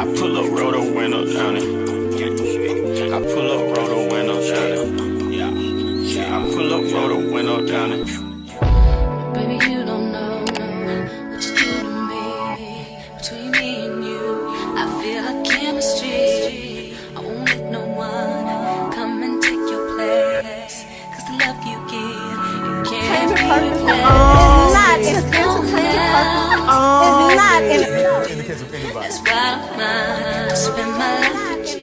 I pull up, roll the window down it. I pull up, roll the window down it. I pull up, roll the window down it. Baby, you don't know what you do to me. Between me and you, I feel like chemistry. I won't let no one come and take your place. Cause the love you give, you can't be replaced. It's not in the case of anybody. That's why I spend my life with you.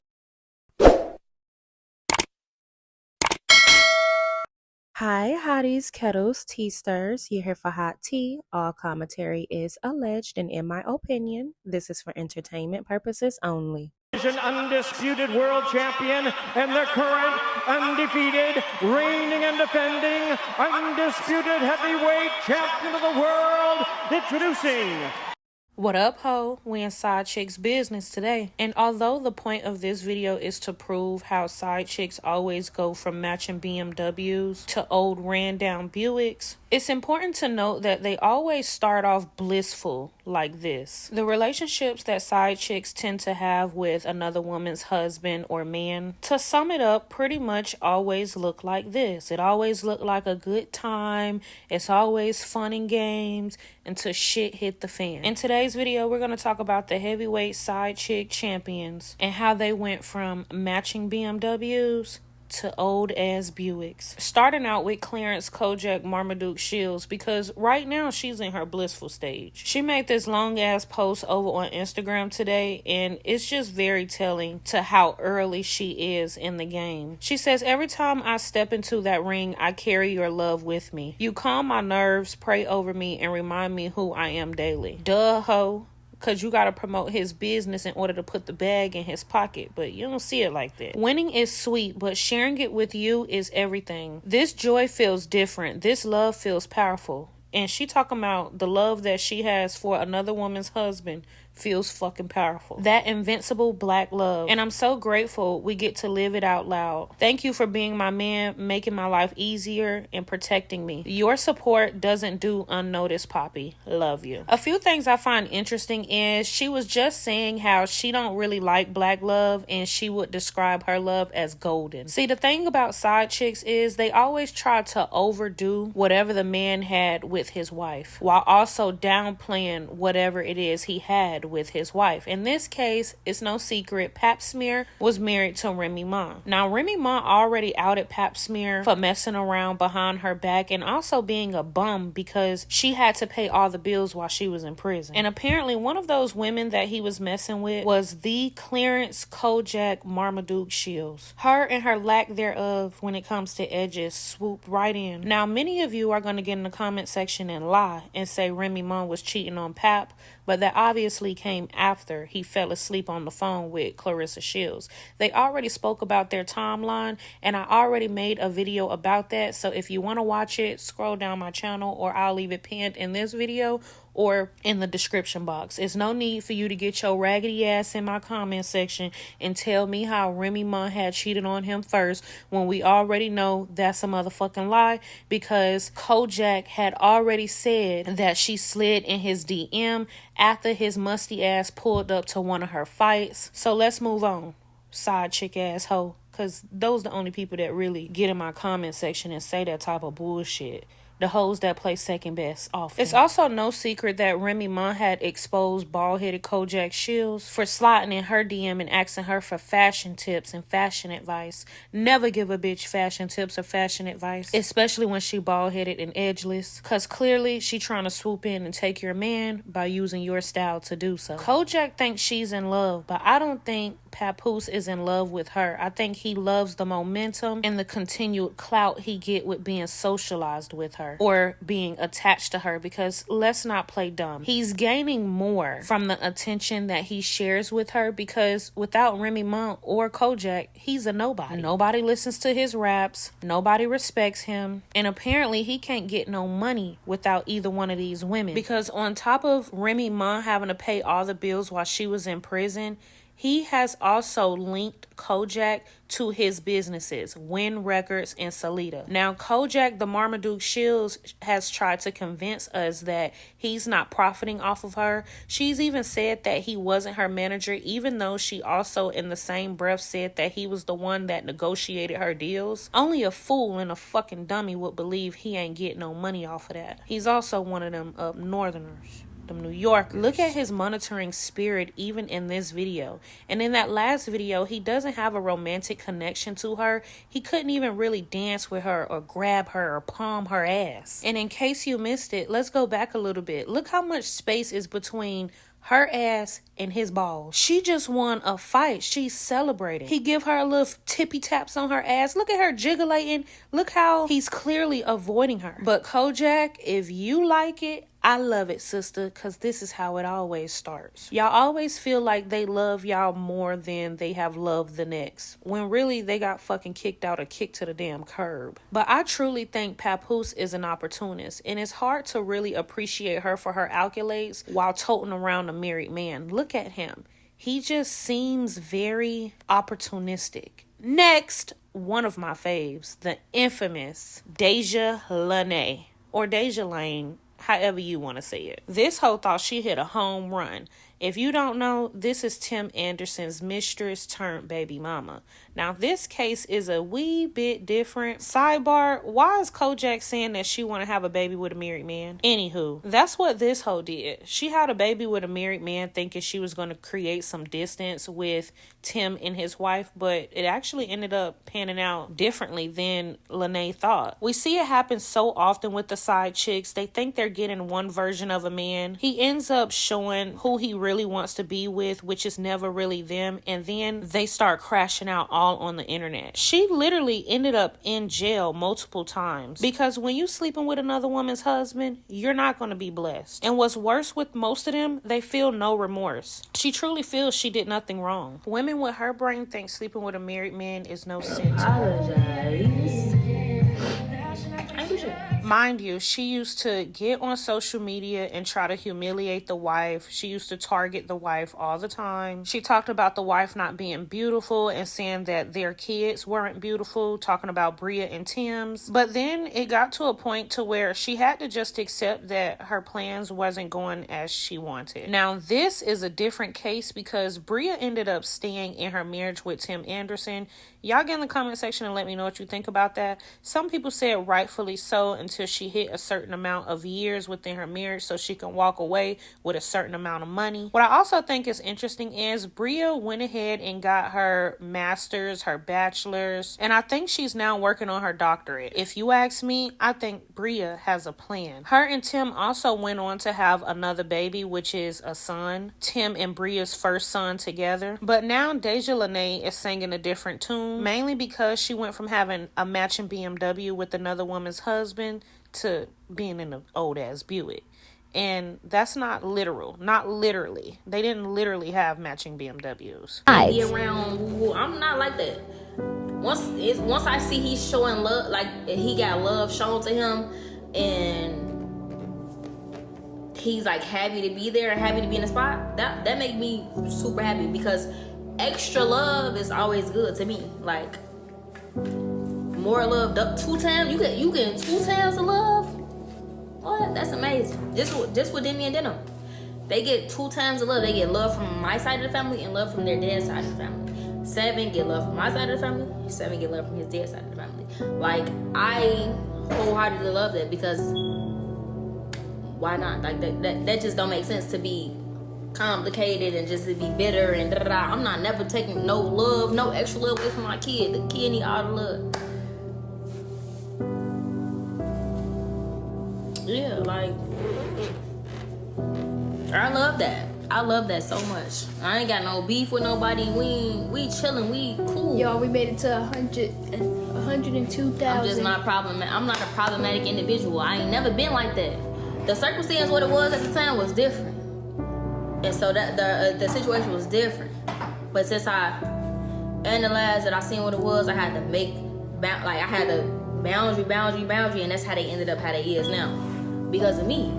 Hi, hotties, kettles, tea stirs. You're here for hot tea. All commentary is alleged, and in my opinion, this is for entertainment purposes only. An undisputed world champion and the current undefeated, reigning and defending undisputed heavyweight champion of the world, introducing... What up, ho? We in Sidechicks business today. And although the point of this video is to prove how Sidechicks always go from matching BMWs to old ran down Buicks, it's important to note that they always start off blissful like this. The relationships that Sidechicks tend to have with another woman's husband or man, to sum it up, pretty much always look like this. It always look like a good time. It's always fun and games until shit hit the fan. In today's video, we're going to talk about the heavyweight side chick champions and how they went from matching BMWs to old ass Buicks. Starting out with Clarence Kojak Marmaduke Shields, because right now she's in her blissful stage. She made this long ass post over on Instagram today, and it's just very telling to how early she is in the game. She says, "Every time I step into that ring, I carry your love with me. You calm my nerves, pray over me, and remind me who I am daily." Duh, ho. Because you got to promote his business in order to put the bag in his pocket. But you don't see it like that. Winning is sweet, but sharing it with you is everything. This joy feels different. This love feels powerful. And she talking about the love that she has for another woman's husband feels fucking powerful. That invincible black love. And I'm so grateful we get to live it out loud. Thank you for being my man, making my life easier, and protecting me. Your support doesn't do unnoticed, Poppy. Love you. A few things I find interesting is she was just saying how she don't really like black love, and she would describe her love as golden. See, the thing about side chicks is they always try to overdo whatever the man had with his wife, while also downplaying whatever it is he had with his wife. In this case, it's no secret, Pap Smear was married to Remy Ma. Now, Remy Ma already outed Pap Smear for messing around behind her back and also being a bum because she had to pay all the bills while she was in prison. And apparently one of those women that he was messing with was the Clarence Kojak Marmaduke Shields. Her and her lack thereof when it comes to edges swooped right in. Now, many of you are going to get in the comment section and lie and say Remy Ma was cheating on Pap, but that obviously came after he fell asleep on the phone with Claressa Shields. They already spoke about their timeline, and I already made a video about that. So if you want to watch it, scroll down my channel, or I'll leave it pinned in this video or in the description box. It's no need for you to get your raggedy ass in my comment section and tell me how Remy Ma had cheated on him first when we already know that's a motherfucking lie, because Kojak had already said that she slid in his DM after his musty ass pulled up to one of her fights. So let's move on, side chick asshole, because those are the only people that really get in my comment section and say that type of bullshit. The hoes that play second best often. It's also no secret that Remy Ma had exposed bald-headed Kojak Shields for sliding in her DM and asking her for fashion tips and fashion advice. Never give a bitch fashion tips or fashion advice, especially when she bald-headed and edgeless, because clearly she trying to swoop in and take your man by using your style to do so. Kojak thinks she's in love, but I don't think Papoose is in love with her. I think he loves the momentum and the continued clout he get with being socialized with her or being attached to her, because let's not play dumb. He's gaining more from the attention that he shares with her, because without Remy Ma or Kojak, he's a nobody. Nobody listens to his raps. Nobody respects him. And apparently he can't get no money without either one of these women, because on top of Remy Ma having to pay all the bills while she was in prison, He has also linked Kojak to his businesses, Win Records and Salida. Now, Kojak, the Marmaduke Shields, has tried to convince us that he's not profiting off of her. She's even said that he wasn't her manager, even though she also in the same breath said that he was the one that negotiated her deals. Only a fool and a fucking dummy would believe he ain't getting no money off of that. He's also one of them up northerners. Them New Yorkers. Look at his monitoring spirit even in this video. And in that last video, he doesn't have a romantic connection to her. He couldn't even really dance with her or grab her or palm her ass. And in case you missed it, let's go back a little bit. Look how much space is between her ass and his balls. She just won a fight. She's celebrating. He give her a little tippy taps on her ass. Look at her jiggling. Look how he's clearly avoiding her. But Kojak, if you like it, I love it, sister, because this is how it always starts. Y'all always feel like they love y'all more than they have loved the next, when really they got fucking kicked out or kicked to the damn curb. But I truly think Papoose is an opportunist, and it's hard to really appreciate her for her accolades while toting around a married man. Look at him. He just seems very opportunistic. Next, one of my faves, the infamous Deja Lane, or Deja Lane, however you want to say it. This hoe thought she hit a home run. If you don't know, this is Tim Anderson's mistress turned baby mama. Now, this case is a wee bit different. Sidebar, why is Kojak saying that she want to have a baby with a married man? Anywho, that's what this hoe did. She had a baby with a married man thinking she was going to create some distance with Tim and his wife, but it actually ended up panning out differently than Lene thought. We see it happen so often with the side chicks. They think they're getting one version of a man. He ends up showing who he really wants to be with, which is never really them, and then they start crashing out all on the internet. She literally ended up in jail multiple times because when you sleeping with another woman's husband, you're not going to be blessed. And what's worse with most of them, they feel no remorse. She truly feels she did nothing wrong. Women with her brain think sleeping with a married man is no sin to her. Mind you, she used to get on social media and try to humiliate the wife. She used to target the wife all the time. She talked about the wife not being beautiful and saying that their kids weren't beautiful, talking about Bria and Tim's. But then it got to a point to where she had to just accept that her plans wasn't going as she wanted. Now, this is a different case because Bria ended up staying in her marriage with Tim Anderson. Y'all get in the comment section and let me know what you think about that. Some people said rightfully so until she hit a certain amount of years within her marriage so she can walk away with a certain amount of money. What I also think is interesting is Bria went ahead and got her master's, her bachelor's, and I think she's now working on her doctorate. If you ask me, I think Bria has a plan. Her and Tim also went on to have another baby, which is a son. Tim and Bria's first son together. But now Deja Lane is singing a different tune, mainly because she went from having a matching BMW with another woman's husband to being in an old ass Buick. And that's not literal. Not literally. They didn't literally have matching BMWs. Be around, I'm not like that. Once I see he's showing love, like he got love shown to him, and he's like happy to be there and happy to be in the spot, that make me super happy, because extra love is always good to me. Like, more love, 2 times, you get 2 times the love. What? That's amazing. Just with Demi and Denim, they get 2 times the love. They get love from my side of the family and love from their dad's side of the family. 7 get love from my side of the family. 7 get love from his dad's side of the family. Like, I wholeheartedly love that, because why not? Like, that just don't make sense to be complicated and just to be bitter and da da da. I'm not never taking no love, no extra love away from my kid. The kid need all the love. Yeah, like, I love that. I love that so much. I ain't got no beef with nobody. We chilling. We cool. Y'all, we made it to 102,000. I'm just not problematic. I'm not a problematic individual. I ain't never been like that. The circumstance, what it was at the time, was different, and so that the situation was different. But since I analyzed it, I seen what it was. I had to make I had to boundary, and that's how they ended up how they is now, because of me.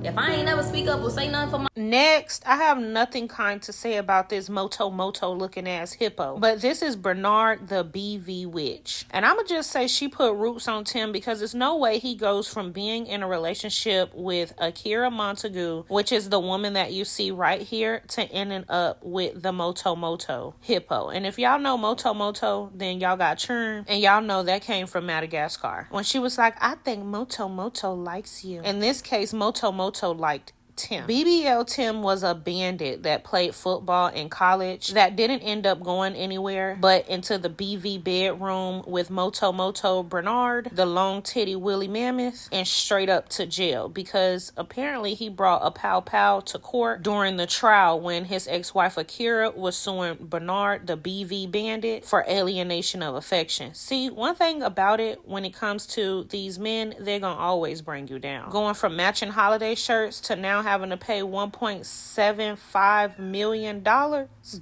If I ain't never speak up or say nothing for my... Next, I have nothing kind to say about this Moto looking ass hippo. But this is Bernard the BV Witch. And I'ma just say she put roots on Tim because there's no way he goes from being in a relationship with Akira Montague, which is the woman that you see right here, to ending up with the Moto hippo. And if y'all know Moto, then y'all got churn. And y'all know that came from Madagascar. When she was like, I think Moto likes you. In this case, Moto liked Tim. BBL Tim was a bandit that played football in college that didn't end up going anywhere but into the BV bedroom with Moto Bernard, the long titty Willie Mammoth, and straight up to jail because apparently he brought a pow to court during the trial when his ex-wife Akira was suing Bernard, the BV bandit, for alienation of affection. See, one thing about it, when it comes to these men, they're gonna always bring you down. Going from matching holiday shirts to now having to pay $1.75 million.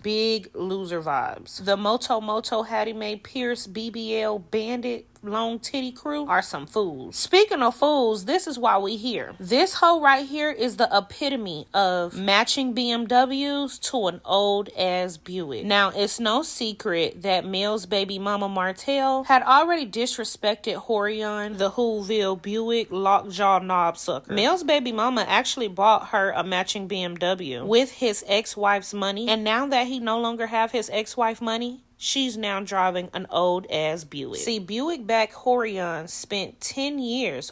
Big loser vibes. The Moto Hattie Mae Pierce BBL bandit long titty crew are some fools. Speaking of fools, this is why we here. This hoe right here is the epitome of matching BMWs to an old ass Buick. Now, it's no secret that Mel's baby mama Martell had already disrespected Arionne, the Whoville Buick lockjaw knob sucker. Mel's baby mama actually bought her a matching BMW with his ex-wife's money, and now that he no longer have his ex-wife money, she's now driving an old ass Buick. See, Buick back Arionne spent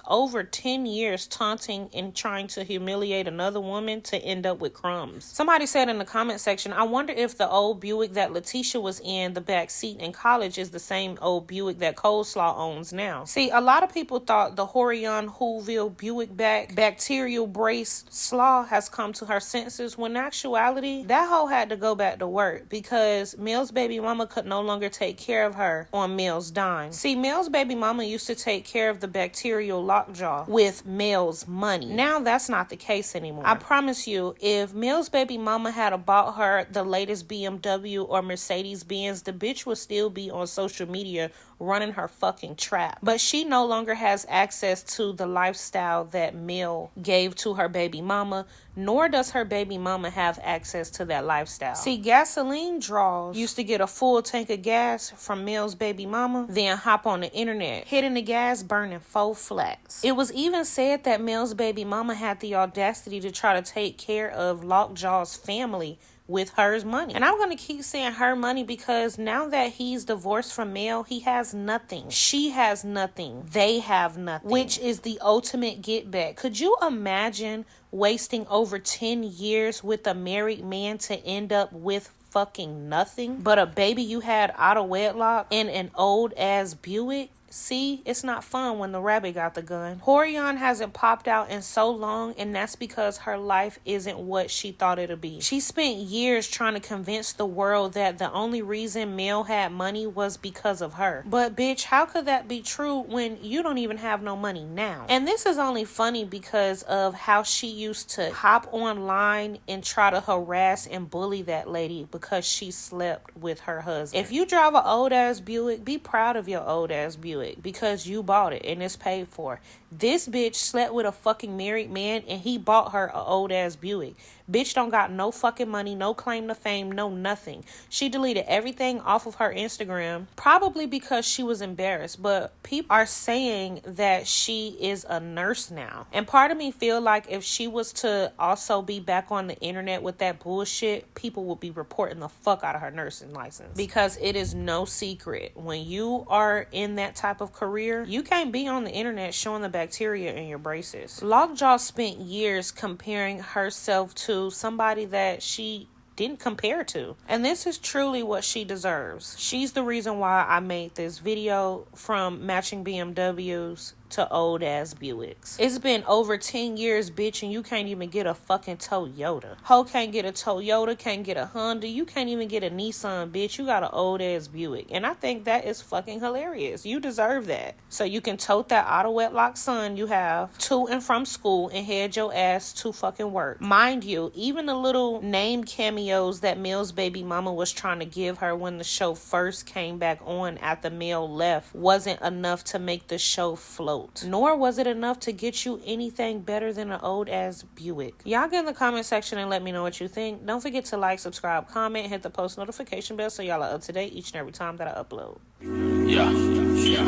over 10 years taunting and trying to humiliate another woman to end up with crumbs. Somebody said in the comment section, I wonder if the old Buick that Letitia was in the back seat in college is the same old Buick that Coleslaw owns now. See, a lot of people thought the Arionne Whoville Buick back bacterial brace slaw has come to her senses, when in actuality, that hoe had to go back to work because Mel's baby mama could no longer take care of her on Mel's dime. See, Mel's baby mama used to take care of the bacterial lockjaw with Mel's money. Now that's not the case anymore. I promise you, if Mel's baby mama had bought her the latest BMW or Mercedes Benz, the bitch would still be on social media running her fucking trap. But she no longer has access to the lifestyle that Mel gave to her baby mama, nor does her baby mama have access to that lifestyle. See, gasoline draws used to get a full tank of gas from Mel's baby mama, then hop on the internet, hitting the gas, burning 4 flats. It was even said that Mel's baby mama had the audacity to try to take care of Lockjaw's family with her money. And I'm going to keep saying her money because now that he's divorced from Mel, he has nothing. She has nothing. They have nothing. Which is the ultimate get back. Could you imagine wasting over 10 years with a married man to end up with fucking nothing but a baby you had out of wedlock in an old ass Buick? See, it's not fun when the rabbit got the gun. Arionne hasn't popped out in so long, and that's because her life isn't what she thought it'd be. She spent years trying to convince the world that the only reason Mel had money was because of her. But bitch, how could that be true when you don't even have no money now? And this is only funny because of how she used to hop online and try to harass and bully that lady because she slept with her husband. If you drive an old ass Buick, be proud of your old ass Buick, because you bought it and it's paid for. This bitch slept with a fucking married man and he bought her a old ass Buick. Bitch don't got no fucking money, no claim to fame, no nothing. She deleted everything off of her Instagram, probably because she was embarrassed, but people are saying that she is a nurse now. And part of me feel like if she was to also be back on the internet with that bullshit, people would be reporting the fuck out of her nursing license. Because it is no secret, when you are in that type of career, you can't be on the internet showing the bacteria in your braces. Lockjaw spent years comparing herself to somebody that she didn't compare to. And this is truly what she deserves. She's the reason why I made this video, from matching BMWs to old ass Buicks. It's been over 10 years, bitch, and you can't even get a fucking Toyota. Ho can't get a Toyota, can't get a Honda, you can't even get a Nissan, bitch. You got an old ass Buick. And I think that is fucking hilarious. You deserve that. So you can tote that out of wedlock son you have to and from school and head your ass to fucking work. Mind you, even the little name cameos that Mel's baby mama was trying to give her when the show first came back on after Mel left wasn't enough to make the show float. out. Nor was it enough to get you anything better than an old ass Buick. Y'all get in the comment section and let me know what you think. Don't forget to like, subscribe, comment, hit the post notification bell so y'all are up to date each and every time that I upload. Yeah,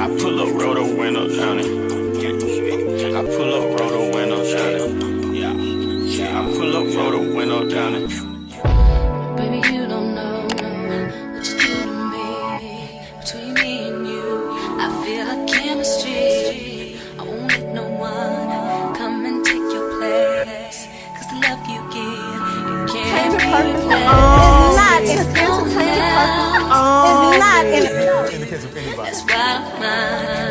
I pull up, roll the window down it. I pull up, roll the window down it. Yeah, I pull up, roll the window down it. Baby, you don't know what you do to me. Between me and you, I feel like chemistry. I won't let no one come and take your place. Cause the love you give, you can't be replaced. In the case of anybody. That's why I'm mine.